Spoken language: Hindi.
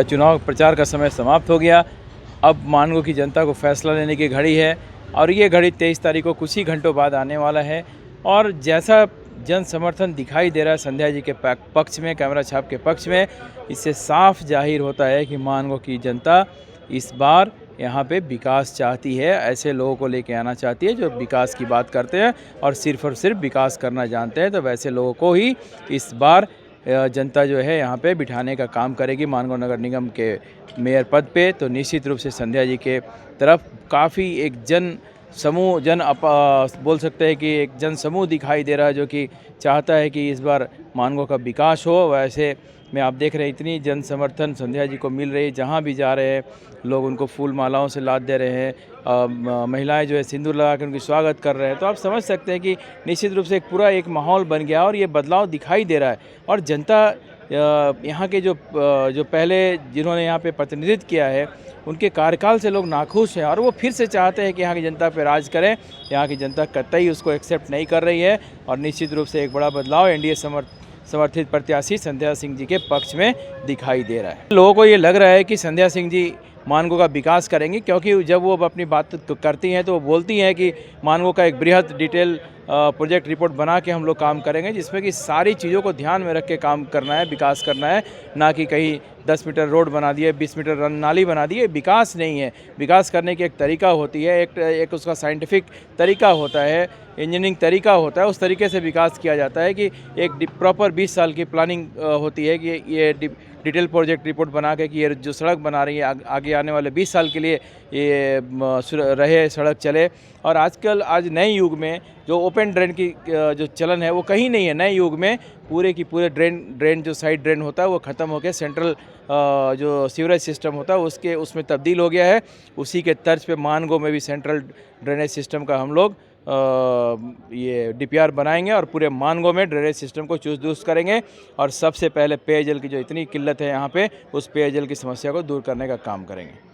चुनाव प्रचार का समय समाप्त हो गया। अब मानगो की जनता को फैसला लेने की घड़ी है और ये घड़ी 23 तारीख को कुछ ही घंटों बाद आने वाला है। और जैसा जन समर्थन दिखाई दे रहा है संध्या जी के पक्ष में, कैमरा छाप के पक्ष में, इससे साफ जाहिर होता है कि मानगो की जनता इस बार यहाँ पे विकास चाहती है। ऐसे लोगों को लेके आना चाहती है जो विकास की बात करते हैं और सिर्फ विकास करना जानते हैं। तो वैसे लोगों को ही इस बार जनता जो है यहाँ पे बिठाने का काम करेगी मानगो नगर निगम के मेयर पद पे। तो निश्चित रूप से संध्या जी के तरफ काफ़ी एक बोल सकते हैं कि एक जन समूह दिखाई दे रहा है जो कि चाहता है कि इस बार मानगो का विकास हो। वैसे में आप देख रहे हैं इतनी जन समर्थन संध्या जी को मिल रही है, जहाँ भी जा रहे हैं लोग उनको फूल मालाओं से लाद दे रहे हैं, महिलाएं जो है सिंदूर लगा कर उनकी स्वागत कर रहे हैं। तो आप समझ सकते हैं कि निश्चित रूप से एक पूरा एक माहौल बन गया और ये बदलाव दिखाई दे रहा है। और जनता यहाँ के जो पहले जिन्होंने यहाँ पे प्रतिनिधित्व किया है उनके कार्यकाल से लोग नाखुश हैं और वो फिर से चाहते हैं कि यहाँ की जनता पे राज करें। यहाँ की जनता कतई उसको एक्सेप्ट नहीं कर रही है और निश्चित रूप से एक बड़ा बदलाव एनडीए समर्थित प्रत्याशी संध्या सिंह जी के पक्ष में दिखाई दे रहा है। लोगों को ये लग रहा है कि संध्या सिंह जी मानगो का विकास करेंगी, क्योंकि जब वो अपनी बात करती हैं तो वो बोलती हैं कि मानगो का एक बृहद डिटेल प्रोजेक्ट रिपोर्ट बना के हम लोग काम करेंगे, जिसमें कि सारी चीज़ों को ध्यान में रख के काम करना है, विकास करना है। ना कि कहीं 10 मीटर रोड बना दिए, 20 मीटर नाली बना दिए, विकास नहीं है। विकास करने की एक तरीका होती है, एक उसका साइंटिफिक तरीका होता है, इंजीनियरिंग तरीका होता है। उस तरीके से विकास किया जाता है कि एक प्रॉपर 20 साल की प्लानिंग होती है कि ये डिटेल प्रोजेक्ट रिपोर्ट बना के कि ये जो सड़क बना रही है आगे आने वाले 20 साल के लिए ये रहे, सड़क चले। और आज नए युग में जो ओपन ड्रेन की जो चलन है वो कहीं नहीं है। नए युग में पूरे की पूरे ड्रेन जो साइड ड्रेन होता है वो ख़त्म हो के सेंट्रल जो सीवरेज सिस्टम होता है उसमें तब्दील हो गया है। उसी के तर्ज पे मानगो में भी सेंट्रल ड्रेनेज सिस्टम का हम लोग ये डीपीआर बनाएंगे और पूरे मानगो में ड्रेनेज सिस्टम को चुस्त दुरुस्त करेंगे। और सबसे पहले पेयजल की जो इतनी किल्लत है यहाँ पे, उस पेयजल की समस्या को दूर करने का काम करेंगे।